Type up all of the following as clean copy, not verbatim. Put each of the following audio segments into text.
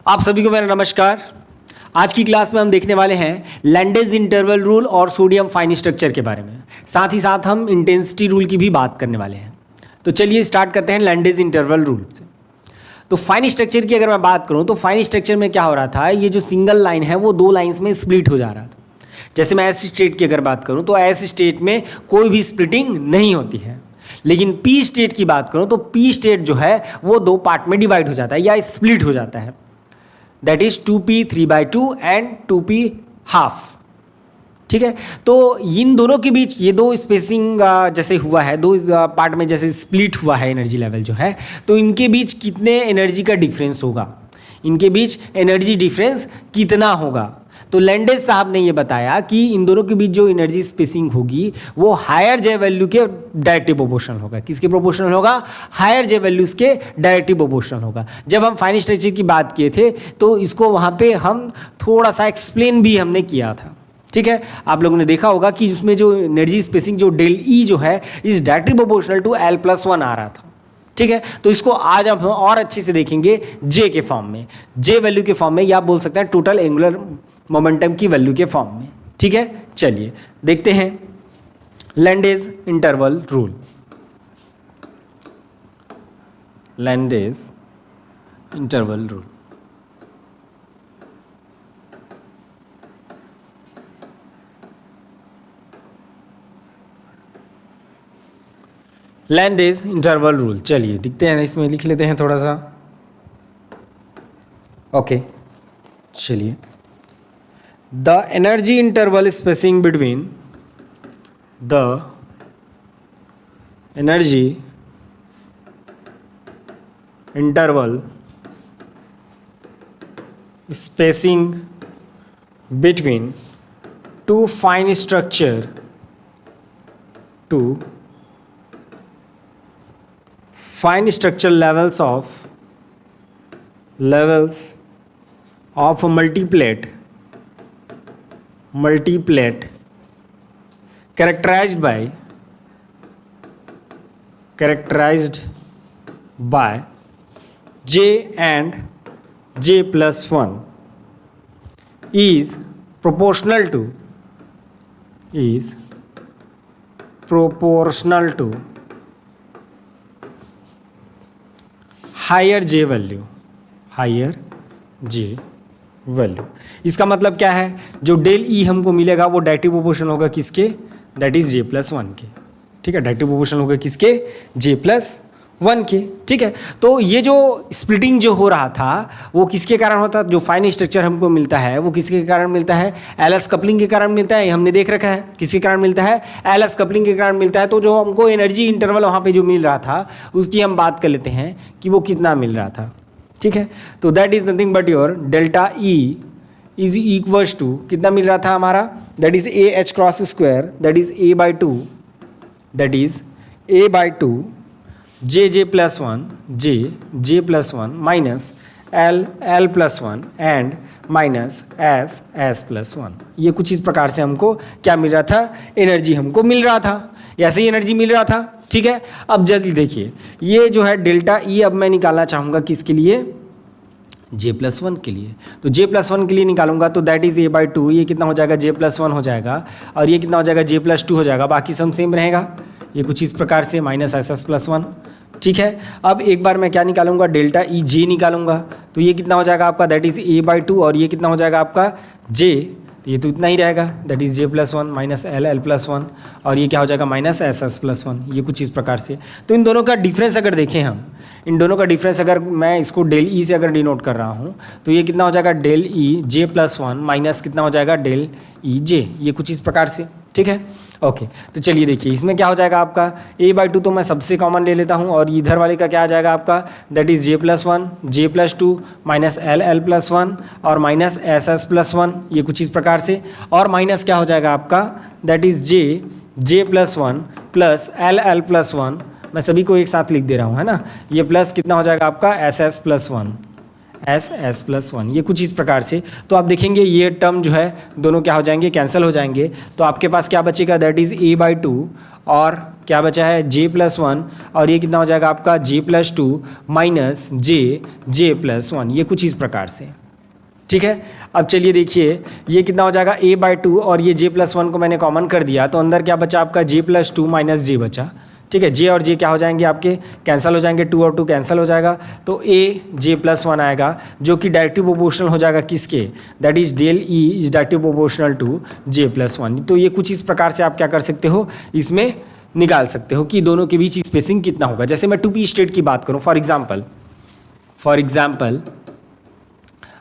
आप सभी को मेरा नमस्कार। आज की क्लास में हम देखने वाले हैं लैंडेज इंटरवल रूल और सोडियम फाइन स्ट्रक्चर के बारे में। साथ ही साथ हम इंटेंसिटी रूल की भी बात करने वाले हैं। तो चलिए स्टार्ट करते हैं लैंडेज इंटरवल रूल से। तो फाइन स्ट्रक्चर की अगर मैं बात करूं तो फाइन स्ट्रक्चर में क्या हो रहा था, ये जो सिंगल लाइन है वो दो लाइन्स में स्प्लिट हो जा रहा था। जैसे मैं एस स्टेट की अगर बात करूं तो एस स्टेट में कोई भी स्प्लिटिंग नहीं होती है, लेकिन पी स्टेट की बात करूं तो पी स्टेट जो है वो दो पार्ट में डिवाइड हो जाता है या स्प्लिट हो जाता है। That is 2p 3/2 and 2p half. ठीक है, तो इन दोनों के बीच ये दो स्पेसिंग जैसे हुआ है, दो पार्ट में जैसे स्प्लिट हुआ है एनर्जी लेवल जो है, तो इनके बीच कितने एनर्जी का डिफरेंस होगा, इनके बीच एनर्जी डिफरेंस कितना होगा। तो लैंडेज साहब ने ये बताया कि इन दोनों के बीच जो एनर्जी स्पेसिंग होगी वो हायर जे वैल्यू के डायरेक्टली प्रोपोर्शनल होगा। किसके प्रोपोर्शनल होगा? हायर जे वैल्यूज के डायरेक्टली प्रोपोर्शनल होगा। जब हम फाइन स्ट्रक्चर की बात किए थे तो इसको वहाँ पे हम थोड़ा सा एक्सप्लेन भी हमने किया था। ठीक है, आप लोगों ने देखा होगा कि उसमें जो एनर्जी स्पेसिंग जो डेल ई जो है is directly proportional to L+1 आ रहा था। ठीक है, तो इसको आज हम और अच्छे से देखेंगे जे के फॉर्म में, जे वैल्यू के फॉर्म में, या आप बोल सकते हैं टोटल एंगुलर मोमेंटम की वैल्यू के फॉर्म में। ठीक है, चलिए देखते हैं Landé interval rule. Landé interval rule Landé interval rule, चलिए दिखते हैं, इसमें लिख लेते हैं थोड़ा सा। ओके, चलिए। The energy interval spacing between the energy interval spacing between two fine structure fine structure levels of multiplate characterized by j and j+1 is proportional to higher J value. इसका मतलब क्या है, जो डेल ई हमको मिलेगा वो directive proportional होगा किसके? दैट इज J+1 के। ठीक है, डायरेक्टिव प्रोपोर्शनल होगा किसके? J+1 के। ठीक है, तो ये जो स्प्लिटिंग जो हो रहा था वो किसके कारण होता? जो फाइन स्ट्रक्चर हमको मिलता है वो किसके कारण मिलता है? एलएस कपलिंग के कारण मिलता है। हमने देख रखा है किसके कारण मिलता है? एलएस कपलिंग के कारण मिलता है। तो जो हमको एनर्जी इंटरवल वहाँ पे जो मिल रहा था उसकी हम बात कर लेते हैं कि वो कितना मिल रहा था। ठीक है, तो that is nothing but your delta E is equals to कितना मिल रहा था हमारा? That is AH×2, that is A/2, that is A/2 J+1 minus L+1 and minus S+1। ये कुछ इस प्रकार से हमको क्या मिल रहा था? एनर्जी हमको मिल रहा था, ऐसे ही एनर्जी मिल रहा था। ठीक है, अब जल्दी देखिए, ये जो है डेल्टा ई अब मैं निकालना चाहूँगा किसके लिए? J+1 के लिए। तो J+1 के लिए निकालूंगा तो दैट इज A/2, ये कितना हो जाएगा? J+1 हो जाएगा, और ये कितना हो जाएगा? J+2 हो जाएगा। बाकी सम सेम रहेगा, ये कुछ इस प्रकार से माइनस SS+1। ठीक है, अब एक बार मैं क्या निकालूंगा? डेल्टा ई जे निकालूंगा, तो ये कितना हो जाएगा आपका? दैट इज A/2, और ये कितना हो जाएगा आपका? J, तो ये तो इतना ही रहेगा, that is J+1 minus L+1, और ये क्या हो जाएगा? Minus SS+1। ये कुछ इस प्रकार से। तो इन दोनों का डिफरेंस अगर देखें हम, इन दोनों का डिफरेंस अगर मैं इसको डेल ई से अगर डिनोट कर रहा हूँ तो ये कितना हो जाएगा? डेल ई J+1 माइनस कितना हो जाएगा? डेल ई जे। ये कुछ इस प्रकार से। ठीक है, ओके, तो चलिए देखिए इसमें क्या हो जाएगा आपका? A/2 तो मैं सबसे कॉमन ले लेता हूँ, और इधर वाले का क्या आ जाएगा आपका? That is J+1 J+2 minus L+1 और माइनस SS+1। ये कुछ इस प्रकार से, और माइनस क्या हो जाएगा आपका? That is J+1 plus L+1। मैं सभी को एक साथ लिख दे रहा हूँ, है ना। ये प्लस कितना हो जाएगा आपका? SS+1, S+1, ये कुछ इस प्रकार से। तो आप देखेंगे ये टर्म जो है दोनों क्या हो जाएंगे, कैंसिल हो जाएंगे। तो आपके पास क्या बचेगा, दैट इज़ a/2 और क्या बचा है j+1, और ये कितना हो जाएगा आपका j+2 माइनस j+1, ये कुछ इस प्रकार से। ठीक है, अब चलिए देखिए ये कितना हो जाएगा a/2 और ये j+1 को मैंने कॉमन कर दिया, तो अंदर क्या बचा आपका j+2 माइनस j बचा। ठीक है, j और j क्या हो जाएंगे आपके, कैंसिल हो जाएंगे, 2 और 2 कैंसिल हो जाएगा, तो a j+1 आएगा जो कि डायरेक्टली प्रोपोर्शनल हो जाएगा किसके, that is del E is directly proportional to j+1। तो ये कुछ इस प्रकार से आप क्या कर सकते हो, इसमें निकाल सकते हो कि दोनों के बीच स्पेसिंग कितना होगा। जैसे मैं 2p स्टेट की बात करूँ, फॉर एग्जाम्पल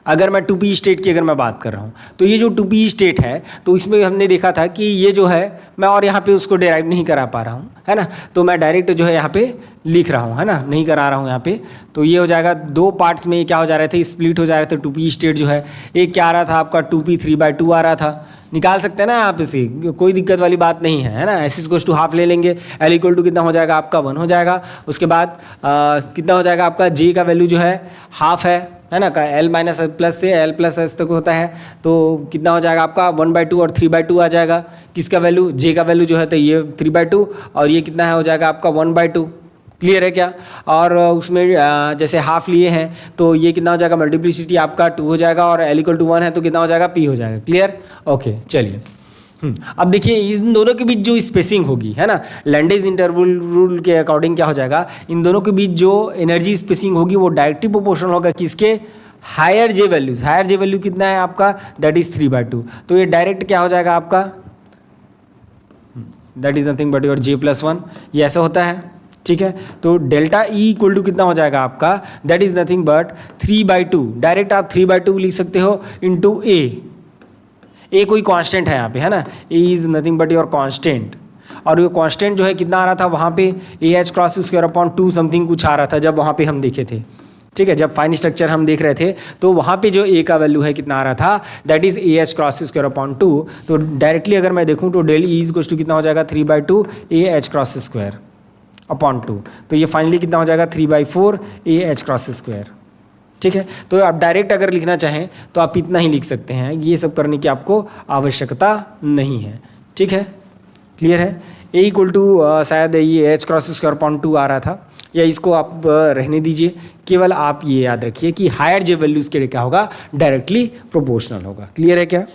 अगर मैं 2p स्टेट की अगर मैं बात कर रहा हूँ, तो ये जो 2p स्टेट है तो इसमें हमने देखा था कि ये जो है मैं और यहाँ पे उसको डेराइव नहीं करा पा रहा हूँ, है ना, तो मैं डायरेक्ट जो है यहाँ पे लिख रहा हूँ, है ना, नहीं करा रहा हूँ यहाँ पे। तो ये हो जाएगा दो पार्ट्स में क्या हो जा रहे थे, स्प्लिट हो जा रहे थे। 2p स्टेट जो है एक क्या आ रहा था आपका 2p 3/2 आ रहा था, निकाल सकते हैं ना आप इसे, कोई दिक्कत वाली बात नहीं है ना। एस इक्वल्स टू हाफ ले लेंगे, एल इक्वल टू कितना हो जाएगा आपका 1 हो जाएगा। उसके बाद कितना हो जाएगा आपका जे का वैल्यू जो है हाफ है ना, का एल माइनस प्लस से एल प्लस एस तक होता है, तो कितना हो जाएगा आपका 1/2 और 3/2 आ जाएगा। किसका वैल्यू, जे का वैल्यू जो है तो ये 3/2 और ये कितना है हो जाएगा आपका 1/2। क्लियर है क्या, और उसमें जैसे हाफ लिए हैं तो ये कितना हो जाएगा, मल्टीप्लिसिटी आपका 2 हो जाएगा और एल इक्वल टू 1 है तो कितना हो जाएगा p हो जाएगा। क्लियर, ओके चलिए। अब देखिए इन दोनों के बीच जो स्पेसिंग होगी, है ना, लैंडेज इंटरवल रूल के अकॉर्डिंग क्या हो जाएगा, इन दोनों के बीच जो एनर्जी स्पेसिंग होगी वो डायरेक्टली प्रोपोर्शनल होगा किसके, हायर जे वैल्यूज। हायर जे वैल्यू कितना है आपका, दैट इज 3/2, तो ये डायरेक्ट क्या हो जाएगा आपका, that is nothing but your j+1, ये ऐसा होता है। ठीक है, तो डेल्टा ई इक्वल टू कितना हो जाएगा आपका, that is nothing but 3/2। Direct आप 3/2 लिख सकते हो इंटू ए कोई कांस्टेंट है यहाँ पे, है ना, A is nothing but your constant, और ये कांस्टेंट जो है कितना आ रहा था वहाँ पे AH×2 समथिंग कुछ आ रहा था जब वहाँ पे हम देखे थे। ठीक है, जब फाइन स्ट्रक्चर हम देख रहे थे तो वहाँ पे जो ए का वैल्यू है कितना आ रहा था, दैट इज AH×2। तो डायरेक्टली अगर मैं देखूँ तो डेल ई इज टू कितना हो जाएगा 3/2 AH×2/2, तो ये फाइनली कितना हो जाएगा 3/4 AH×2। ठीक है, तो आप डायरेक्ट अगर लिखना चाहें तो आप इतना ही लिख सकते हैं, ये सब करने की आपको आवश्यकता नहीं है। ठीक है, क्लियर है। ए इक्वल टू शायद ये AH×2 आ रहा था, या इसको आप रहने दीजिए, केवल आप ये याद रखिए कि हायर जे वैल्यूज़ के लिए क्या होगा, डायरेक्टली प्रोपोर्शनल होगा। क्लियर है क्या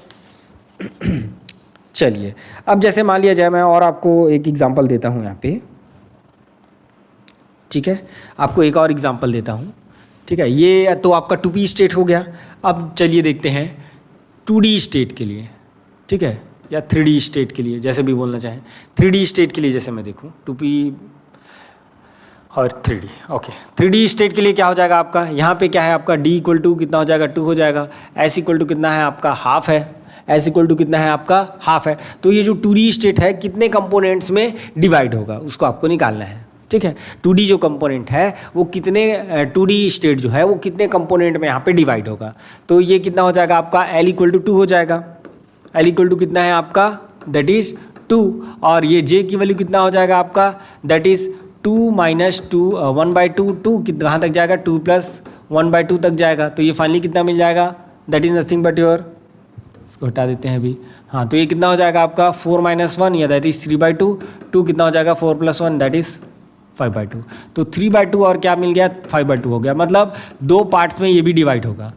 चलिए, अब जैसे मान लिया जाए मैं और आपको एक एग्जांपल देता हूँ यहाँ पे। ठीक है, आपको एक और एग्जांपल देता हूँ। ठीक है, ये तो आपका 2p स्टेट हो गया। अब चलिए देखते हैं 2d स्टेट के लिए, ठीक है, या 3d स्टेट के लिए, जैसे भी बोलना चाहें। 3d स्टेट के लिए जैसे मैं देखूं 2p और 3d, ओके। 3d स्टेट के लिए क्या हो जाएगा आपका, यहाँ पे क्या है आपका d इक्वल टू कितना हो जाएगा 2 हो जाएगा, s इक्वल टू कितना है आपका हाफ है, s इक्वल टू कितना है आपका हाफ है। तो ये जो 2d स्टेट है कितने कंपोनेंट्स में डिवाइड होगा उसको आपको निकालना है। ठीक है, 2D जो कंपोनेंट है वो कितने 2D स्टेट जो है वो कितने कंपोनेंट में यहाँ पे डिवाइड होगा। तो ये कितना हो जाएगा आपका L इक्वल टू 2 हो जाएगा। L इक्वल टू कितना है आपका, दैट इज 2, और ये J की वैल्यू कितना हो जाएगा आपका, दैट इज 2 माइनस 2 1/2, 2 कहाँ तक जाएगा 2 प्लस 1/2 तक जाएगा। तो ये फाइनली कितना मिल जाएगा, that is nothing but your, इसको हटा देते हैं अभी, हाँ, तो ये कितना हो जाएगा आपका 4 - 1 या दैट इज 3/2, 2 कितना हो जाएगा 4 + 1 दैट इज 5/2। तो 3/2 और क्या मिल गया 5/2 हो गया, मतलब दो पार्ट्स में ये भी डिवाइड होगा।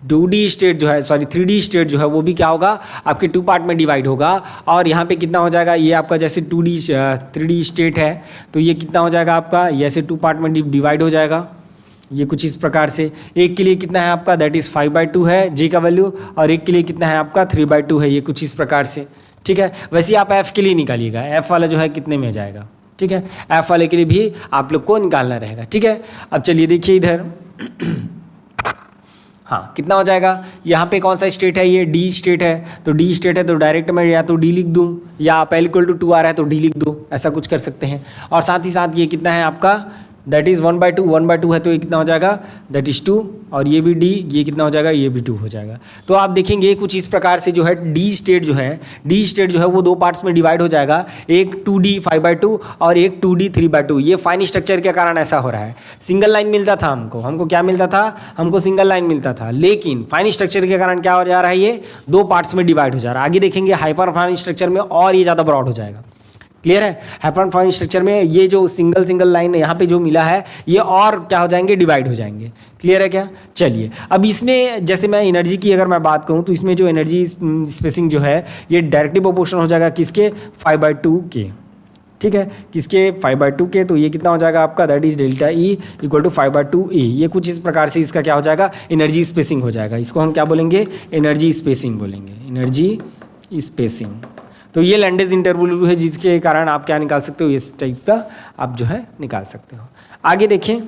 2D स्टेट जो है, सॉरी 3D स्टेट जो है वो भी क्या होगा आपके 2 पार्ट में डिवाइड होगा। और यहाँ पे कितना हो जाएगा, ये आपका जैसे 3D स्टेट है तो ये कितना हो जाएगा आपका, ये ऐसे 2 पार्ट में डिवाइड हो जाएगा। ये कुछ इस प्रकार से, एक के लिए कितना है आपका, दैट इज़ 5/2 है J का वैल्यू, और एक के लिए कितना है आपका 3/2 है, ये कुछ इस प्रकार से। ठीक है, वैसे आप F के लिए निकालिएगा, F वाला जो है कितने में जाएगा। ठीक है, F वाले के लिए भी आप लोग को निकालना रहेगा। ठीक है, अब चलिए देखिए इधर हाँ कितना हो जाएगा, यहाँ पे कौन सा स्टेट है, ये D स्टेट है, तो D स्टेट है तो डायरेक्ट मैं या तो D लिख दूँ या आप L इक्वल टू 2 आ रहा है तो D लिख दूँ, ऐसा कुछ कर सकते हैं। और साथ ही साथ ये कितना है आपका दैट इज़ 1/2 है तो ये कितना हो जाएगा, दैट इज़ 2, और ये भी डी, ये कितना हो जाएगा, ये भी 2 हो जाएगा। तो आप देखेंगे कुछ इस प्रकार से जो है डी स्टेट जो है वो दो पार्ट्स में डिवाइड हो जाएगा, एक 2D 5/2 और एक 2D 3/2। ये फाइन स्ट्रक्चर के कारण ऐसा हो रहा है। सिंगल लाइन मिलता था हमको क्या मिलता था, हमको सिंगल लाइन मिलता था, लेकिन फाइन स्ट्रक्चर के कारण क्या हो जा रहा है, ये दो पार्ट्स में डिवाइड हो जा रहा है। आगे देखेंगे हाइपर फाइन स्ट्रक्चर में और ये ज़्यादा ब्रॉड हो जाएगा। क्लियर है, हाइपर फाइन स्ट्रक्चर में ये जो सिंगल लाइन यहाँ पे जो मिला है ये और क्या हो जाएंगे, डिवाइड हो जाएंगे। क्लियर है क्या? चलिए अब इसमें जैसे मैं एनर्जी की अगर मैं बात करूँ तो इसमें जो एनर्जी स्पेसिंग जो है ये डायरेक्टली प्रोपोर्शनल हो जाएगा किसके, 5/2 के। ठीक है, किसके, 5/2 के। तो ये कितना हो जाएगा आपका, that is delta E equal to 5/2 A. ये कुछ इस प्रकार से इसका क्या हो जाएगा, एनर्जी स्पेसिंग हो जाएगा। इसको हम क्या बोलेंगे, एनर्जी स्पेसिंग बोलेंगे, एनर्जी स्पेसिंग। तो ये लैंडेज इंटरवल है जिसके कारण आप क्या निकाल सकते हो, इस टाइप का आप जो है निकाल सकते हो। आगे देखें,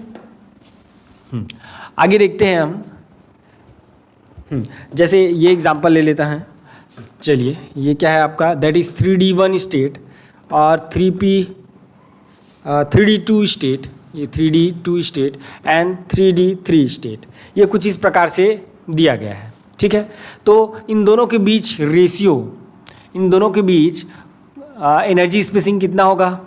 आगे देखते हैं हम। जैसे ये एग्जांपल ले लेता है। चलिए ये क्या है आपका, दैट इज 3D1 स्टेट और 3D2 स्टेट, ये 3D2 state and 3D3 state. ये कुछ इस प्रकार से दिया गया है। ठीक है, तो इन दोनों के बीच रेशियो, इन दोनों के बीच एनर्जी स्पेसिंग कितना होगा,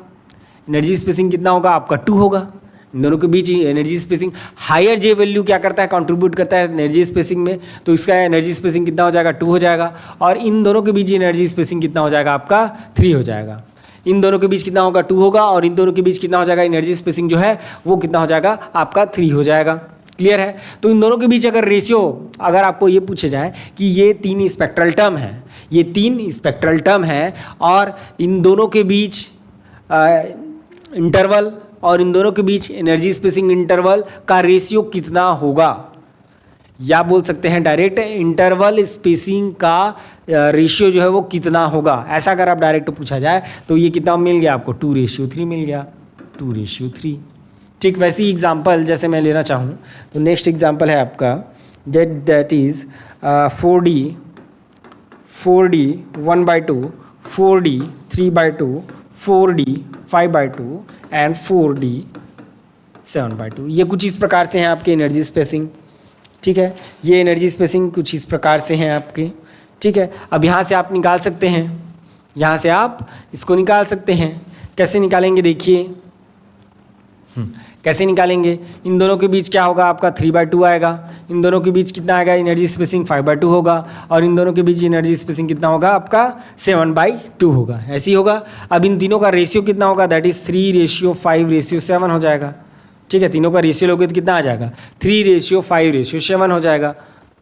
एनर्जी स्पेसिंग कितना होगा आपका, 2 होगा। इन दोनों के बीच energy spacing, higher J value क्या करता है, कंट्रीब्यूट करता है एनर्जी स्पेसिंग में, तो इसका एनर्जी स्पेसिंग कितना हो जाएगा, 2 हो जाएगा। और इन दोनों के बीच एनर्जी स्पेसिंग कितना हो जाएगा आपका, 3 हो जाएगा। इन दोनों के बीच कितना होगा, 2 होगा, और इन दोनों के बीच कितना हो जाएगा, एनर्जी स्पेसिंग जो है वो कितना हो जाएगा आपका, 3 हो जाएगा। क्लियर है, तो इन दोनों के बीच अगर रेशियो, अगर आपको ये पूछे जाए कि ये 3 स्पेक्ट्रल टर्म है, ये 3 स्पेक्ट्रल टर्म है और इन दोनों के बीच इंटरवल और इन दोनों के बीच एनर्जी स्पेसिंग इंटरवल का रेशियो कितना होगा, या बोल सकते हैं डायरेक्ट इंटरवल स्पेसिंग का रेशियो जो है वो कितना होगा। ऐसा अगर आप डायरेक्ट पूछा जाए तो ये कितना मिल गया आपको, 2:3 मिल गया, 2:3। ठीक, वैसी एग्जांपल जैसे मैं लेना चाहूँ तो नेक्स्ट एग्जांपल है आपका that is 4D 1/2, 4D 3/2, 4D 5/2 and 4D 7/2। ये कुछ इस प्रकार से हैं आपके एनर्जी स्पेसिंग। ठीक है, ये एनर्जी स्पेसिंग कुछ इस प्रकार से हैं आपके। ठीक है, अब यहाँ से आप निकाल सकते हैं, यहाँ से आप इसको निकाल सकते हैं। कैसे निकालेंगे देखिए, कैसे निकालेंगे, इन दोनों के बीच क्या होगा आपका, 3/2 आएगा। इन दोनों के बीच कितना आएगा, एनर्जी स्पेसिंग 5/2 होगा, और इन दोनों के बीच एनर्जी स्पेसिंग कितना होगा आपका, 7/2 होगा। ऐसे ही होगा। अब इन तीनों का रेशियो कितना होगा, दैट इज 3:5:7 हो जाएगा। ठीक है, तीनों का रेशियो लोगे तो कितना आ जाएगा, 3:5:7 हो जाएगा।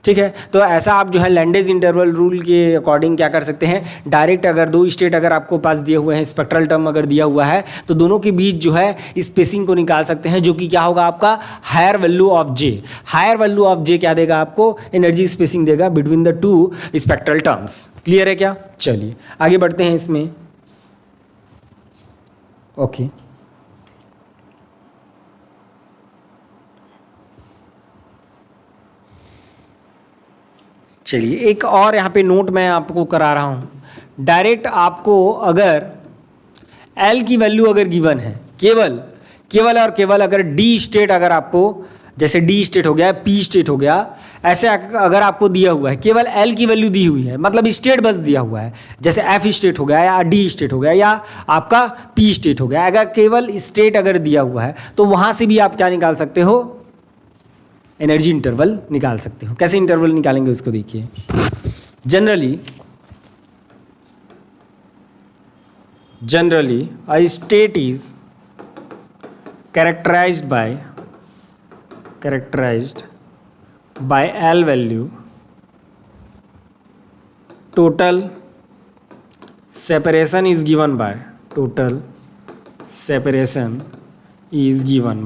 ठीक है, तो ऐसा आप जो है लैंडेज इंटरवल रूल के अकॉर्डिंग क्या कर सकते हैं, डायरेक्ट अगर 2 स्टेट अगर आपको पास दिए हुए हैं, स्पेक्ट्रल टर्म अगर दिया हुआ है तो दोनों के बीच जो है स्पेसिंग को निकाल सकते हैं, जो कि क्या होगा आपका, higher value of J. Higher value of J क्या देगा आपको, एनर्जी स्पेसिंग देगा between the 2 spectral terms. Clear है क्या? चलिए आगे बढ़ते हैं इसमें। ओके, चलिए एक और यहाँ पे नोट मैं आपको करा रहा हूँ। डायरेक्ट आपको अगर L की वैल्यू अगर गिवन है, केवल और केवल अगर डी स्टेट अगर आपको, जैसे डी स्टेट हो गया, पी स्टेट हो गया, ऐसे अगर आपको दिया हुआ है, केवल L की वैल्यू दी हुई है, मतलब स्टेट बस दिया हुआ है, जैसे F स्टेट हो गया या डी स्टेट हो गया या आपका P स्टेट हो गया, अगर केवल स्टेट अगर दिया हुआ है तो वहाँ से भी आप क्या निकाल सकते हो, एनर्जी इंटरवल निकाल सकते हो। कैसे इंटरवल निकालेंगे उसको देखिए। Generally a state is characterized by L value, total separation is given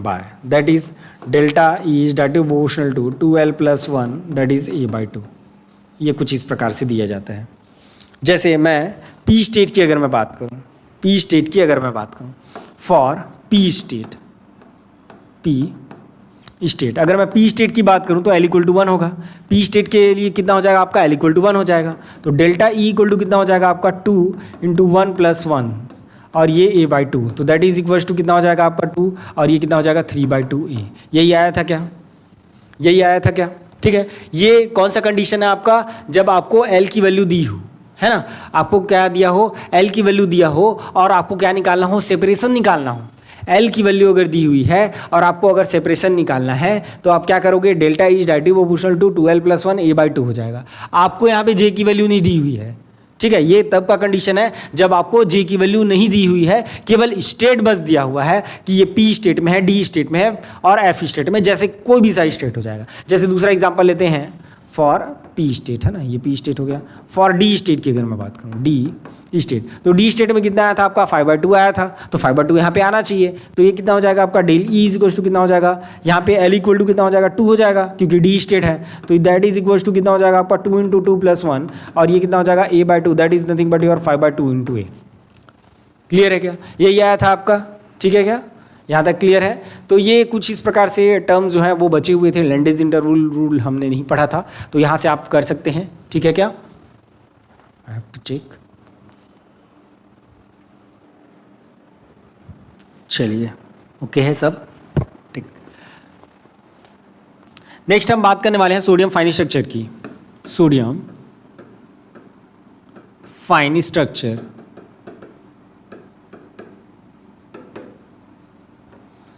by that is delta E is directly proportional to 2L plus 1 that is A/2। ये कुछ इस प्रकार से दिया जाता है। जैसे मैं P स्टेट की अगर मैं बात करूँ, फॉर P स्टेट अगर मैं P स्टेट की बात करूं तो L = 1 होगा। P स्टेट के लिए कितना हो जाएगा आपका, L = 1 हो जाएगा। तो डेल्टा E = कितना हो जाएगा आपका, 2 × 1 + 1, और ये a/2, तो दैट इज इक्वल्स टू कितना हो जाएगा आपका 2 और ये कितना हो जाएगा 3/2a। यही आया था क्या? यही आया था क्या? ठीक है, ये कौन सा कंडीशन है आपका? जब आपको l की वैल्यू दी हो, है ना, आपको क्या दिया हो, l की वैल्यू दिया हो और आपको क्या निकालना हो, सेपरेशन निकालना हो। l की वैल्यू अगर दी हुई है और आपको अगर सेपरेशन निकालना है तो आप क्या करोगे, delta is directly proportional to 2l + 1 a/2 हो जाएगा। आपको यहाँ पे j की वैल्यू नहीं दी हुई है, ठीक है, ये तब का कंडीशन है जब आपको j की वैल्यू नहीं दी हुई है, केवल स्टेट बस दिया हुआ है कि ये p स्टेट में है, d स्टेट में है और f स्टेट में, जैसे कोई भी सा स्टेट हो जाएगा। जैसे दूसरा एग्जांपल लेते हैं, फॉर p स्टेट, है ना, ये p स्टेट हो गया। फॉर d स्टेट की अगर मैं बात करूँ, d स्टेट, तो d स्टेट में कितना आया था आपका 5/2 आया था, तो 5/2 यहाँ पे आना चाहिए। तो ये कितना हो जाएगा आपका, del E is equal to कितना हो जाएगा, यहाँ पे l इक्वल टू कितना हो जाएगा 2 हो जाएगा, क्योंकि d स्टेट है, तो दैट इज इक्वल टू कितना हो जाएगा आपका 2 × 2 + 1 और ये कितना हो जाएगा a/2, that is nothing but your 5/2 × a। Clear है क्या? यही आया था आपका, ठीक है क्या? यहाँ तक क्लियर है? तो ये कुछ इस प्रकार से टर्म्स जो हैं वो बचे हुए थे, लैंडेज इंटरवल रूल हमने नहीं पढ़ा था, तो यहाँ से आप कर सकते हैं, ठीक है क्या? I have to check. चलिए, ओके है सब, ठीक। नेक्स्ट हम बात करने वाले हैं सोडियम फाइन स्ट्रक्चर की। Sodium fine structure,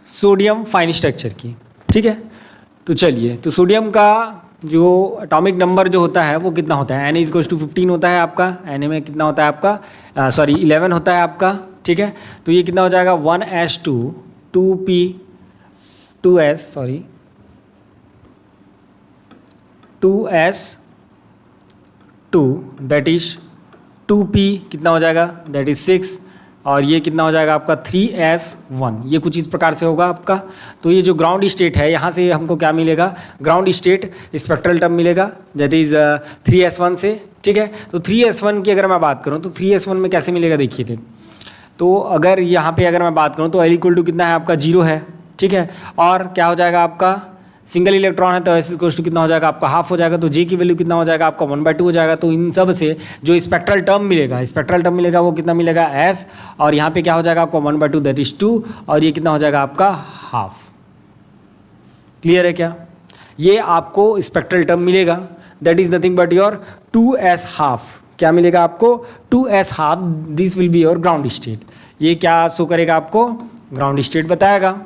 sodium fine structure की, ठीक है। तो चलिए, तो सोडियम का जो एटॉमिक नंबर जो होता है वो कितना होता है, Na इज 15 होता है आपका, Na में कितना होता है आपका, सॉरी 11 होता है आपका, ठीक है। तो ये कितना हो जाएगा 1s2 2p 2s sorry 2s2 that is 2p कितना हो जाएगा, दैट इज 6 और ये कितना हो जाएगा आपका 3s1। ये कुछ इस प्रकार से होगा आपका। तो ये जो ग्राउंड स्टेट है, यहाँ से हमको क्या मिलेगा, ग्राउंड स्टेट स्पेक्ट्रल टर्म मिलेगा, दैट इज 3s1 से, ठीक है। तो 3s1 की अगर मैं बात करूँ तो 3s1 में कैसे मिलेगा देखिए थे, तो अगर यहाँ पे अगर मैं बात करूँ तो l इक्वल टू कितना है आपका 0 है, ठीक है। और क्या हो जाएगा आपका, सिंगल इलेक्ट्रॉन है तो s इक्वल टू कितना हो जाएगा आपका हाफ हो जाएगा, तो j की वैल्यू कितना हो जाएगा आपका 1/2 हो जाएगा। तो इन सब से जो स्पेक्ट्रल टर्म मिलेगा वो कितना मिलेगा s, और यहाँ पे क्या हो जाएगा आपका 1/2 दैट इज 2 और ये कितना हो जाएगा आपका हाफ। क्लियर है क्या? ये आपको स्पेक्ट्रल टर्म मिलेगा, that is nothing but your 2s half. क्या मिलेगा आपको 2s half, this will be your ground state. ये क्या शो करेगा आपको, ग्राउंड स्टेट बताएगा,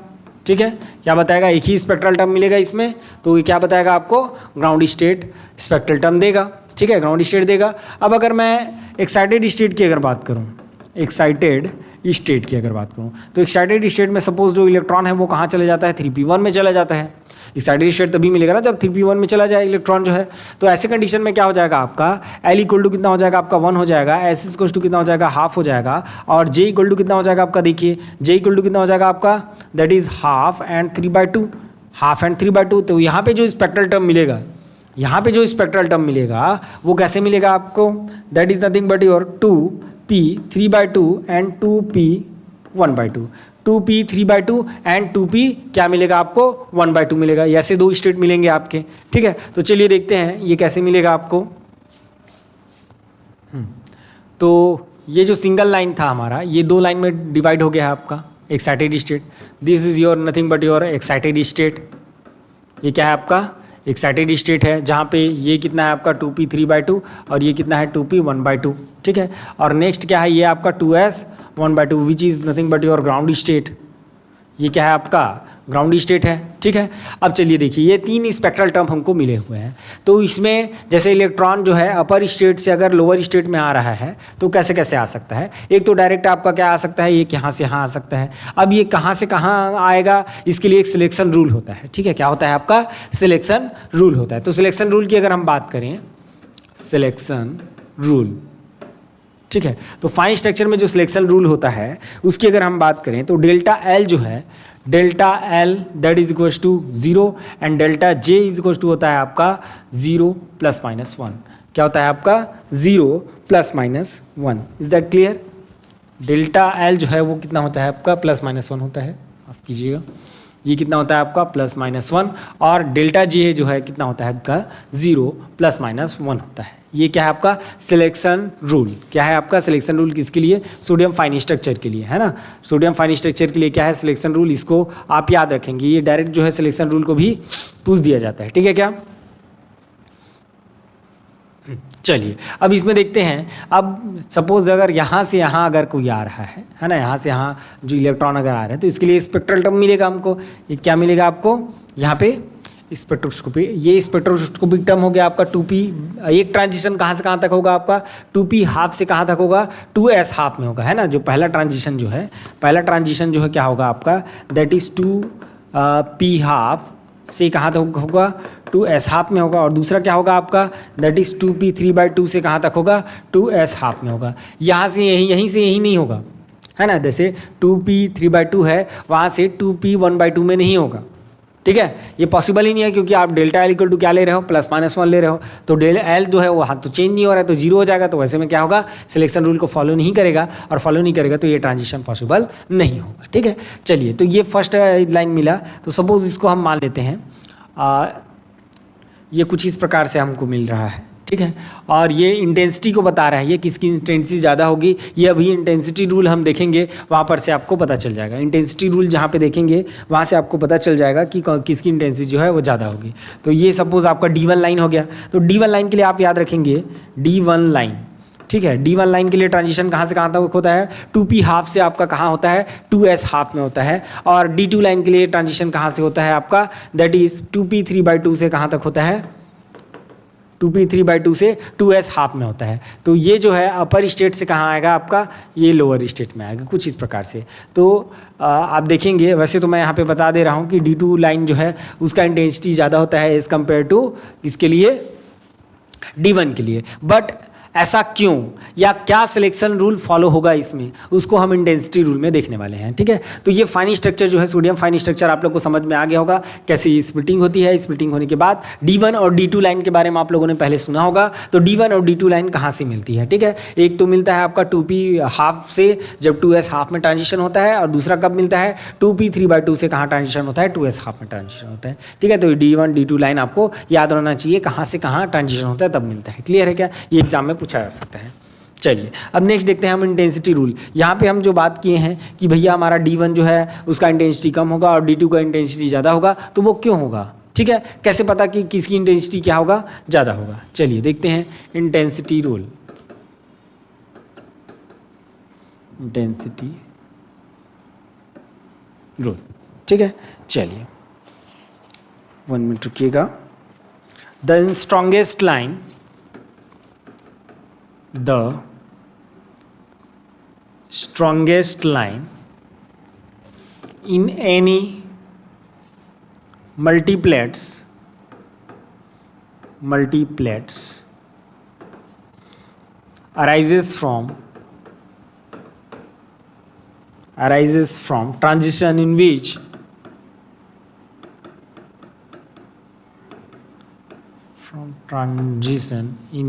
ठीक है। क्या बताएगा, एक ही स्पेक्ट्रल टर्म मिलेगा इसमें, तो ये क्या बताएगा आपको, ग्राउंड स्टेट स्पेक्ट्रल टर्म देगा, ठीक है, ग्राउंड स्टेट देगा। अब अगर मैं एक्साइटेड स्टेट की अगर बात करूं, एक्साइटेड स्टेट की अगर बात करूं, तो एक्साइटेड स्टेट में सपोज जो इलेक्ट्रॉन है वो कहाँ चले जाता है, 3p1 में चला जाता है। एक्साइटेड स्टेट तभी मिलेगा ना जब 3p1 में चला जाए इलेक्ट्रॉन जो है। तो ऐसे कंडीशन में क्या हो जाएगा आपका, l इक्वल टू कितना हो जाएगा आपका 1 हो जाएगा, s इक्वल टू कितना हो जाएगा हाफ हो जाएगा, और j इक्वल टू कितना हो जाएगा आपका, देखिए j इक्वल टू कितना हो जाएगा आपका, that is half and 3/2, half and 3/2। तो यहाँ पे जो स्पेक्ट्रल टर्म मिलेगा, यहाँ पे जो स्पेक्ट्रल टर्म मिलेगा वो कैसे मिलेगा आपको, that is nothing but your 2p 3/2 and 2p 1/2, 2p 3/2 and 2p क्या मिलेगा आपको 1/2 मिलेगा। ऐसे दो स्टेट मिलेंगे आपके, ठीक है। तो चलिए देखते हैं ये कैसे मिलेगा आपको। तो ये जो सिंगल लाइन था हमारा, ये दो लाइन में डिवाइड हो गया है आपका excited state. This is your nothing but your excited state. ये क्या है आपका एक्साइटेड स्टेट है, जहाँ पे ये कितना है आपका 2p 3/2 और ये कितना है 2p 1/2, ठीक है। और नेक्स्ट क्या है, ये आपका 2s 1/2 which is nothing but your ground state. ये क्या है आपका ग्राउंड स्टेट है, ठीक है। अब चलिए देखिए, ये तीन स्पेक्ट्रल टर्म हमको मिले हुए हैं। तो इसमें जैसे इलेक्ट्रॉन जो है अपर स्टेट से अगर लोअर स्टेट में आ रहा है तो कैसे कैसे आ सकता है। एक तो डायरेक्ट आपका क्या आ सकता है, ये यहाँ से यहाँ आ सकता है। अब ये कहाँ से कहाँ आएगा, इसके लिए एक सिलेक्शन रूल होता है, ठीक है। क्या होता है आपका सिलेक्शन रूल होता है। तो सिलेक्शन रूल की अगर हम बात करें, सिलेक्शन रूल, ठीक है। तो फाइन स्ट्रक्चर में जो सिलेक्शन रूल होता है उसकी अगर हम बात करें तो डेल्टा एल जो है, delta L that is equals to 0 and delta J is equals to होता है आपका 0 ± 1। क्या होता है आपका 0 ± 1। Is that clear. Delta L जो है वो कितना होता है आपका ±1 होता है, माफ कीजिएगा, ये कितना होता है आपका +-1, और डेल्टा जे जो है कितना होता है आपका 0 +-1 होता है। ये क्या है आपका सिलेक्शन रूल। क्या है आपका सिलेक्शन रूल किसके लिए? सोडियम फाइन स्ट्रक्चर के लिए, है ना। सोडियम फाइन स्ट्रक्चर के लिए क्या है सिलेक्शन रूल, इसको आप याद रखेंगे। ये डायरेक्ट जो है सिलेक्शन रूल को भी पूछ दिया जाता है, ठीक है क्या। चलिए अब इसमें देखते हैं। अब सपोज अगर यहाँ से यहाँ अगर कोई आ रहा है ना, यहाँ से यहाँ जो इलेक्ट्रॉन अगर आ रहे हैं तो इसके लिए स्पेक्ट्रल टर्म मिलेगा हमको। ये क्या मिलेगा आपको यहाँ पे स्पेक्ट्रोस्कोपी। ये स्पेक्ट्रोस्कोपिक टर्म हो गया आपका 2p। एक ट्रांजिशन कहाँ से कहाँ तक होगा आपका 2p हाफ से कहाँ तक होगा 2s हाफ में होगा, है ना। जो पहला ट्रांजिशन जो है क्या होगा आपका, दैट इज 2p हाफ से कहाँ तक होगा 2s हाफ में होगा। और दूसरा क्या होगा आपका, दैट इज 2p 3/2 से कहाँ तक होगा 2s हाफ में होगा। यहाँ से यहीं से यहीं नहीं होगा, है ना। जैसे 2p 3/2 है, वहाँ से 2p 1/2 में नहीं होगा, ठीक है। ये पॉसिबल ही नहीं है, क्योंकि आप डेल्टा एल इक्वल टू क्या ले रहे हो +-1 ले रहे हो, तो डेल्टा एल जो है वो हाथ तो चेंज नहीं हो रहा है, तो 0 हो जाएगा। तो वैसे में क्या होगा, सिलेक्शन रूल को फॉलो नहीं करेगा, और फॉलो नहीं करेगा तो ये ट्रांजिशन पॉसिबल नहीं होगा, ठीक है। चलिए, तो ये फर्स्ट लाइन मिला। तो सपोज इसको हम मान लेते हैं ये कुछ इस प्रकार से हमको मिल रहा है, ठीक है। और ये इंटेंसिटी को बता रहा है, ये किसकी इंटेंसिटी ज़्यादा होगी। ये अभी इंटेंसिटी रूल हम देखेंगे, वहाँ पर से आपको पता चल जाएगा। इंटेंसिटी रूल जहाँ पे देखेंगे वहाँ से आपको पता चल जाएगा कि किसकी इंटेंसिटी जो है वो ज़्यादा होगी। तो ये सपोज आपका D1 लाइन हो गया। तो D1 लाइन के लिए आप याद रखेंगे D1 लाइन, ठीक है। D1 लाइन के लिए ट्रांजिशन कहाँ से कहाँ तक होता है 2p हाफ से आपका कहाँ होता है 2s हाफ में होता है। और D2 लाइन के लिए ट्रांजिशन कहाँ से होता है आपका, दैट इज 2p 3/2 से कहाँ तक होता है 2p 3/2 से 2s हाफ में होता है। तो ये जो है अपर स्टेट से कहाँ आएगा आपका, ये लोअर स्टेट में आएगा, कुछ इस प्रकार से। तो आप देखेंगे, वैसे तो मैं यहाँ पे बता दे रहा हूँ कि D2 लाइन जो है उसका इंटेंसिटी ज़्यादा होता है एज़ कम्पेयर टू इसके लिए D1 के लिए। बट ऐसा क्यों, या क्या सिलेक्शन रूल फॉलो होगा इसमें, उसको हम इंटेंसिटी रूल में देखने वाले हैं, ठीक है। तो ये फाइन स्ट्रक्चर जो है सोडियम फाइन स्ट्रक्चर आप लोग को समझ में आ गया होगा, कैसे स्प्लिटिंग होती है। स्प्लिटिंग होने के बाद D1 और D2 लाइन के बारे में आप लोगों ने पहले सुना होगा। तो D1 और D2 लाइन कहाँ से मिलती है, ठीक है। एक तो मिलता है आपका 2p हाफ से, जब 2s हाफ में ट्रांजिशन होता है, और दूसरा कब मिलता है 2p 3/2 से कहाँ ट्रांजिशन होता है 2s हाफ में ट्रांजिशन होता है, ठीक है। तो D1 D2 लाइन आपको याद रहना चाहिए, कहाँ से कहाँ ट्रांजिशन होता है तब मिलता है। क्लियर है क्या, ये एग्जाम में पूछा जा सकता है। चलिए अब नेक्स्ट देखते हैं हम इंटेंसिटी रूल। यहाँ पे हम जो बात किए हैं कि भैया हमारा D1 जो है उसका इंटेंसिटी कम होगा और D2 का इंटेंसिटी ज़्यादा होगा, तो वो क्यों होगा, ठीक है। कैसे पता कि किसकी इंटेंसिटी क्या होगा, ज़्यादा होगा। चलिए देखते हैं इंटेंसिटी रूल। इंटेंसिटी रूल, ठीक है। चलिए 1 मिनट रुकिएगा। The strongest line, the strongest line in any multiplets arises from transition in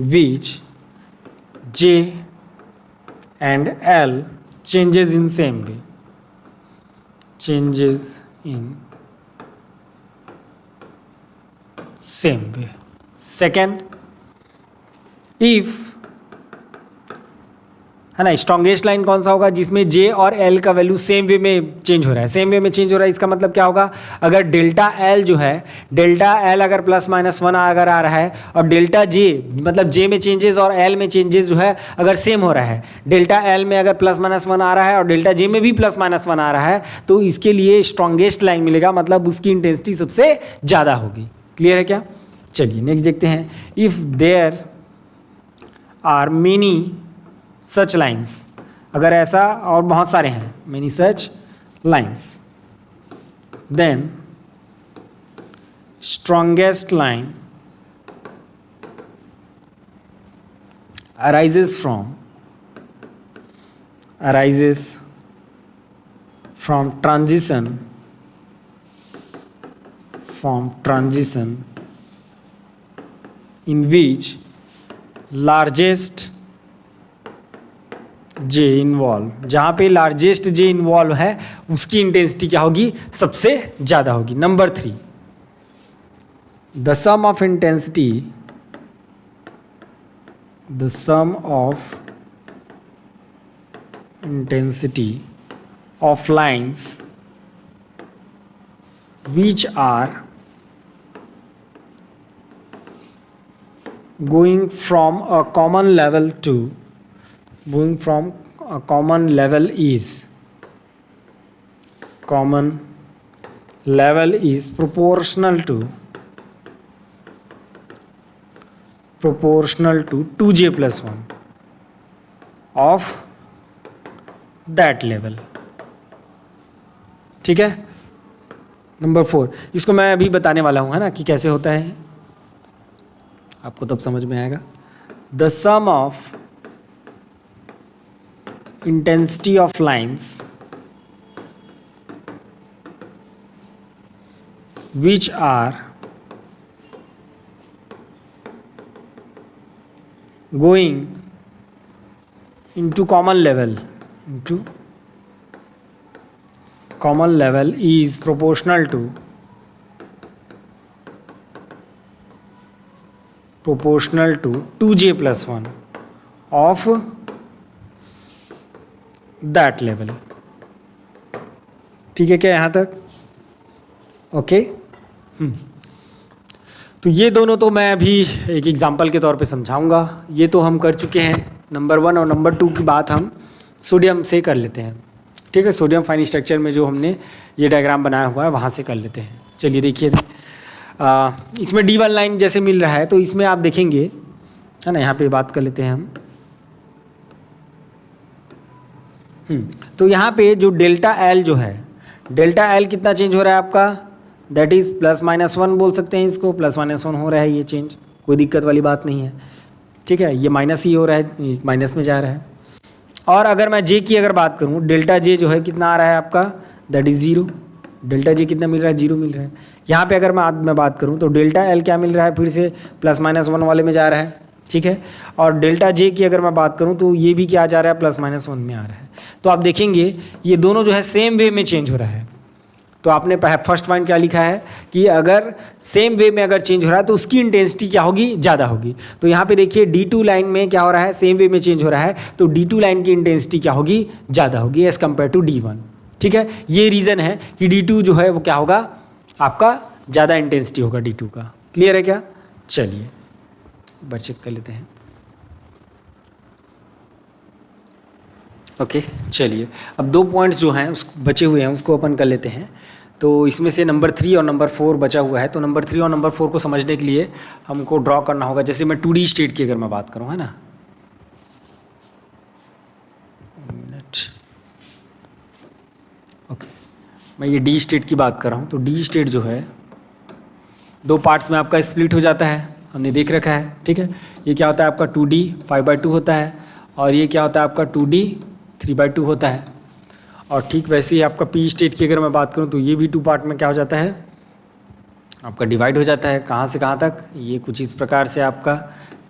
which J and L changes in same way. Second, if, है ना, स्ट्रॉन्गेस्ट लाइन कौन सा होगा जिसमें J और L का वैल्यू सेम वे में चेंज हो रहा है। सेम वे में चेंज हो रहा है, इसका मतलब क्या होगा, अगर डेल्टा L जो है, डेल्टा L अगर +-1 अगर आ रहा है, और डेल्टा J मतलब J में चेंजेस और L में चेंजेस जो है अगर सेम हो रहा है, डेल्टा L में अगर +-1 आ रहा है और डेल्टा J में भी +-1 आ रहा है, तो इसके लिए स्ट्रॉन्गेस्ट लाइन मिलेगा, मतलब उसकी इंटेंसिटी सबसे ज़्यादा होगी। क्लियर है क्या। चलिए नेक्स्ट देखते हैं। If there are many such lines, अगर ऐसा और बहुत सारे हैं, many such lines, then strongest line arises from transition in which largest J involve, जहाँ पे लार्जेस्ट जे इन्वॉल्व है उसकी इंटेंसिटी क्या होगी, सबसे ज़्यादा होगी। Number 3, the sum of intensity, the sum of intensity of lines which are going from a common level to common level is proportional to 2j plus 1 of that level। ठीक है। Number 4, इसको मैं अभी बताने वाला हूँ, है ना, कि कैसे होता है, आपको तब समझ में आएगा। The sum of intensity of lines which are going into common level is proportional to 2j plus 1 of that level। ठीक है क्या यहाँ तक? ओके। तो ये दोनों तो मैं अभी एक एग्जांपल के तौर पे समझाऊंगा। ये तो हम कर चुके हैं। नंबर 1 और नंबर 2 की बात हम सोडियम से कर लेते हैं। ठीक है, सोडियम फाइन स्ट्रक्चर में जो हमने ये डायग्राम बनाया हुआ है वहाँ से कर लेते हैं। चलिए देखिए, इसमें D1 लाइन जैसे मिल रहा है तो इसमें आप देखेंगे, है ना, यहाँ पे बात कर लेते हैं हम। तो यहाँ पे जो डेल्टा एल जो है, डेल्टा एल कितना चेंज हो रहा है आपका, दैट इज़ +-1 बोल सकते हैं इसको। +-1 हो रहा है ये चेंज, कोई दिक्कत वाली बात नहीं है। ठीक है, ये माइनस ही हो रहा है, माइनस में जा रहा है। और अगर मैं जे की अगर बात करूँ, डेल्टा जे जो है कितना आ रहा है आपका, दैट इज़ 0। डेल्टा जे कितना मिल रहा है, 0 मिल रहा है। यहाँ पे अगर मैं बात करूँ तो डेल्टा एल क्या मिल रहा है, फिर से +-1 वाले में जा रहा है। ठीक है, और डेल्टा जे की अगर मैं बात करूँ तो ये भी क्या जा रहा है, +-1 में आ रहा है। तो आप देखेंगे ये दोनों जो है सेम वे में चेंज हो रहा है। तो आपने फर्स्ट पॉइंट क्या लिखा है कि अगर सेम वे में अगर चेंज हो रहा है तो उसकी इंटेंसिटी क्या होगी, ज़्यादा होगी। तो यहाँ पे देखिए D2 लाइन में क्या हो रहा है, सेम वे में चेंज हो रहा है, तो D2 लाइन की इंटेंसिटी क्या होगी, ज़्यादा होगी एज़ कम्पेयर टू D1। ठीक है, ये रीज़न है कि D2 जो है वो क्या होगा, आपका ज़्यादा इंटेंसिटी होगा D2 का। क्लियर है क्या? चलिए एक बार चेक कर लेते हैं। ओके, चलिए अब 2 पॉइंट्स जो हैं उस बचे हुए हैं उसको अपन कर लेते हैं। तो इसमें से नंबर 3 और नंबर 4 बचा हुआ है। तो नंबर 3 और नंबर 4 को समझने के लिए हमको ड्रॉ करना होगा। जैसे मैं 2D स्टेट की अगर मैं बात करूं, है ना, ओके, मैं ये D स्टेट की बात कर रहा हूं। तो D स्टेट जो है 2 पार्ट्स में आपका स्प्लिट हो जाता है, हमने देख रखा है। ठीक है, ये क्या होता है आपका 2D 5/2 होता है, और ये क्या होता है आपका 2D 3/2 होता है। और ठीक वैसे ही आपका P स्टेट की अगर मैं बात करूं तो ये भी 2 पार्ट में क्या हो जाता है, आपका डिवाइड हो जाता है। कहाँ से कहाँ तक, ये कुछ इस प्रकार से आपका,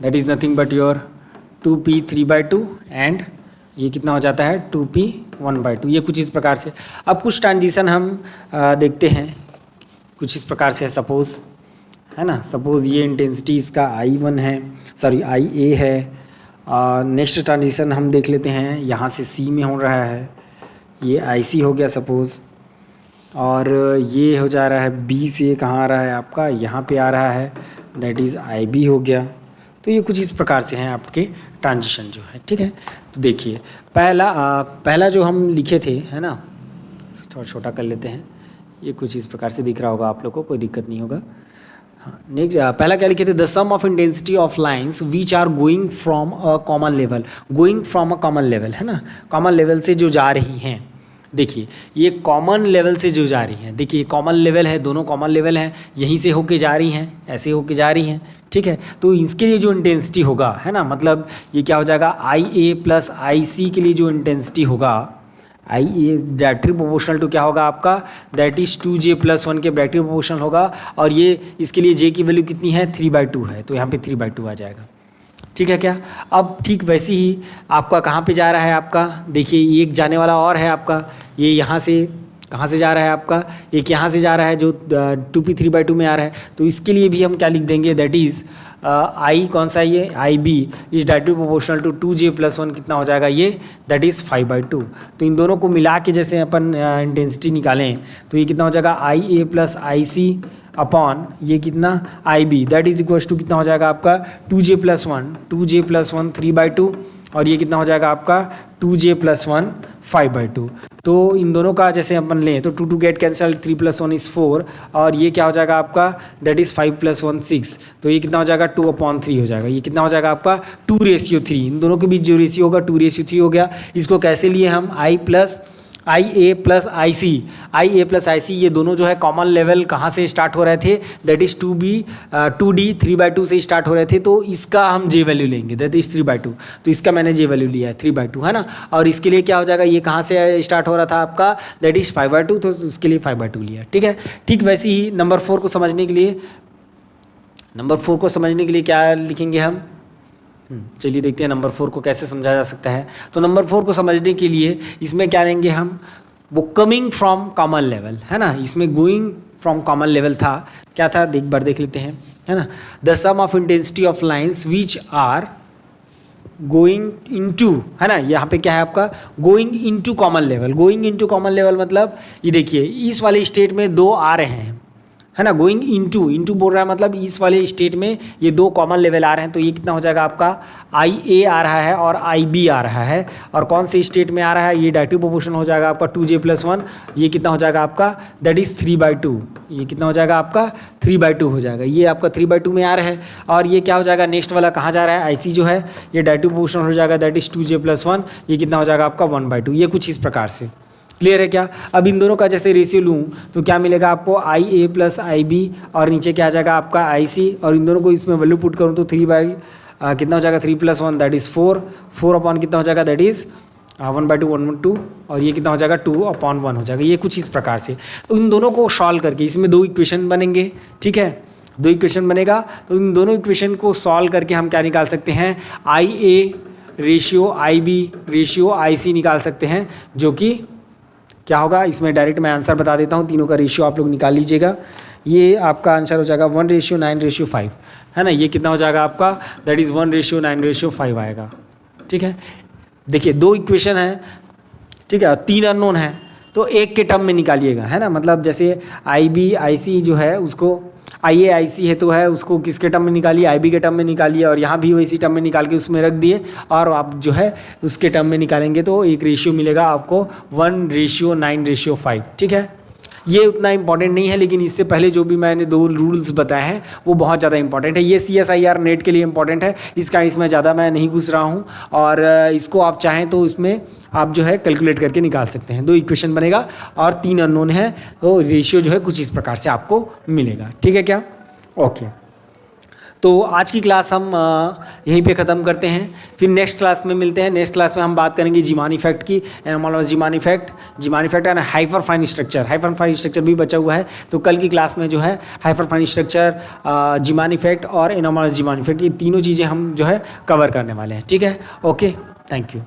that is nothing but your 2P 3/2 and ये कितना हो जाता है 2P 1/2। ये कुछ इस प्रकार से। अब कुछ ट्रांजिशन हम देखते हैं कुछ इस प्रकार से। सपोज़, है ना, सपोज़ ये इंटेंसिटी इसका I1 है, सॉरी IA है। नेक्स्ट ट्रांजिशन हम देख लेते हैं, यहाँ से C में हो रहा है, ये IC हो गया सपोज़, और ये हो जा रहा है B से कहाँ आ रहा है आपका, यहाँ पे आ रहा है, दैट इज़ IB हो गया। तो ये कुछ इस प्रकार से हैं आपके ट्रांजिशन जो है। ठीक है, तो देखिए पहला जो हम लिखे थे, है ना, थोड़ा छोटा कर लेते हैं, ये कुछ इस प्रकार से दिख रहा होगा आप लोग को, कोई दिक्कत नहीं होगा। नेक्स्ट पहला क्या लिखे थे, the sum of intensity of lines which are going from a common level. Going from a common level, है ना, कॉमन लेवल से जो जा रही हैं। देखिए ये कॉमन लेवल से जो जा रही हैं, देखिए कॉमन लेवल है, दोनों कॉमन लेवल हैं, यहीं से होके जा रही हैं, ऐसे होके जा रही हैं। ठीक है, तो इसके लिए जो इंटेंसिटी होगा, है ना, मतलब ये क्या हो जाएगा, IA प्लस IC के लिए जो इंटेंसिटी होगा, IA डायरेक्टली प्रोपोर्शनल टू क्या होगा आपका, दैट इज़ 2J + 1 के डायरेक्टली प्रोपोर्शनल होगा। और ये इसके लिए J की वैल्यू कितनी है, 3/2 है, तो यहाँ पे 3/2 आ जाएगा। ठीक है क्या। अब ठीक वैसे ही आपका कहाँ पे जा रहा है, आपका देखिए ये एक जाने वाला और है आपका, ये यहाँ से कहाँ से जा रहा है आपका, एक यहाँ से जा रहा है जो 2p3/2 में आ रहा है। तो इसके लिए भी हम क्या लिख देंगे, दैट इज़ आई कौन सा है ये, I B is directly proportional to 2j+1 कितना हो जाएगा ये, दैट इज़ 5/2। तो इन दोनों को मिला के जैसे अपन इंटेंसिटी निकालें तो ये कितना हो जाएगा, आई ए प्लस आई सी अपॉन ये कितना I B, that is equals to कितना हो जाएगा आपका 2j+1 3/2 और ये कितना हो जाएगा आपका 2j+1 5/2। तो इन दोनों का जैसे अपन लें तो 2 गेट कैंसल, 3+1 इज़ 4 और ये क्या हो जाएगा आपका, दैट इज़ 5+1 6। तो ये कितना हो जाएगा 2/3 हो जाएगा, ये कितना हो जाएगा आपका 2:3। इन दोनों के बीच जो रेशियो होगा 2:3 हो गया। इसको कैसे लिए हम, आई ए प्लस आई सी, ये दोनों जो है कॉमन लेवल कहाँ से स्टार्ट हो रहे थे, दैट इज़ 2D 3/2 से स्टार्ट हो रहे थे। तो इसका हम जे वैल्यू लेंगे, दैट इज़ 3/2। तो इसका मैंने जे वैल्यू लिया है 3/2 है ना। और इसके लिए क्या हो जाएगा, ये कहाँ से स्टार्ट हो रहा था आपका, दैट इज़ 5/2, तो उसके लिए 5/2 लिया। ठीक है। ठीक वैसे ही नंबर 4 को समझने के लिए क्या लिखेंगे हम, चलिए देखते हैं नंबर 4 को कैसे समझा जा सकता है। तो नंबर 4 को समझने के लिए इसमें क्या लेंगे हम, वो कमिंग फ्रॉम कॉमन लेवल है ना, इसमें गोइंग फ्रॉम कॉमन लेवल था, क्या था देख लेते हैं है ना। The sum of intensity of lines which are going into, है ना, यहाँ पे क्या है आपका going into common level. Going into common level मतलब ये देखिए इस वाले स्टेट में दो आ रहे हैं, है ना। गोइंग इनटू बोल रहा है मतलब इस वाले स्टेट में ये दो कॉमन लेवल आ रहे हैं। तो ये कितना हो जाएगा आपका, आई ए आ रहा है और आई बी आ रहा है, और कौन से स्टेट में आ रहा है, ये डायरेक्टिव प्रोपोर्शन हो जाएगा आपका 2j+1, ये कितना हो जाएगा आपका, दैट इज़ 3/2। ये कितना हो जाएगा आपका 3/2 हो जाएगा, ये आपका 3/2 में आ रहा है। और ये क्या हो जाएगा, नेक्स्ट वाला कहाँ जा रहा है, आई सी जो है ये डायरेक्टिव प्रोपोर्शन हो जाएगा, दैट इज़ 2j+1, ये कितना हो जाएगा आपका 1/2। ये कुछ इस प्रकार से क्लियर है क्या। अब इन दोनों का जैसे रेशियो लूँ तो क्या मिलेगा आपको, आई ए प्लस आई बी और नीचे क्या आ जाएगा आपका आई सी, और इन दोनों को इसमें वैल्यू पुट करूँ तो कितना हो जाएगा 3+1 दैट इज़ 4 अपॉन कितना हो जाएगा, दैट इज़ 1/2 1/2, और ये कितना हो जाएगा 2/1 हो जाएगा। ये कुछ इस प्रकार से। तो इन दोनों को सॉल्व करके इसमें दो इक्वेशन बनेंगे, ठीक है, दो इक्वेशन बनेगा। तो इन दोनों इक्वेशन को सॉल्व करके हम क्या निकाल सकते हैं, I A ratio I B ratio I C निकाल सकते हैं, जो कि क्या होगा, इसमें डायरेक्ट मैं आंसर बता देता हूँ, तीनों का रेशियो आप लोग निकाल लीजिएगा। ये आपका आंसर हो जाएगा 1:9:5, है ना। ये कितना हो जाएगा आपका, दैट इज़ 1:9:5 आएगा। ठीक है, देखिए दो इक्वेशन है, ठीक है, 3 अननोन है, तो एक के टर्म में निकालिएगा, है ना। मतलब जैसे आई बी आई सी जो है उसको, आई ए आई सी है तो है उसको किसके टर्म में निकालिए, आई बी के टर्म में निकालिए, और यहाँ भी वैसी टर्म में निकाल के उसमें रख दिए, और आप जो है उसके टर्म में निकालेंगे तो एक रेशियो मिलेगा आपको 1:9:5। ठीक है, ये उतना इंपॉर्टेंट नहीं है, लेकिन इससे पहले जो भी मैंने दो रूल्स बताए हैं वो बहुत ज़्यादा इंपॉर्टेंट है। ये CSIR नेट के लिए इंपॉर्टेंट है, इसमें ज़्यादा मैं नहीं घुस रहा हूँ, और इसको आप चाहें तो इसमें आप जो है कैलकुलेट करके निकाल सकते हैं। दो इक्वेशन बनेगा और 3 अननोन है, तो रेशियो जो है कुछ इस प्रकार से आपको मिलेगा। ठीक है क्या, ओके। तो आज की क्लास हम यहीं पे ख़त्म करते हैं, फिर नेक्स्ट क्लास में मिलते हैं। नेक्स्ट क्लास में हम बात करेंगे जीमान इफेक्ट की, Zeeman effect and hyper fine structure भी बचा हुआ है। तो कल की क्लास में जो है hyper fine structure, Zeeman effect और एनोमोलॉजी जीमान इफेक्ट, ये तीनों चीज़ें हम जो है कवर करने वाले हैं। ठीक है, ओके, थैंक यू।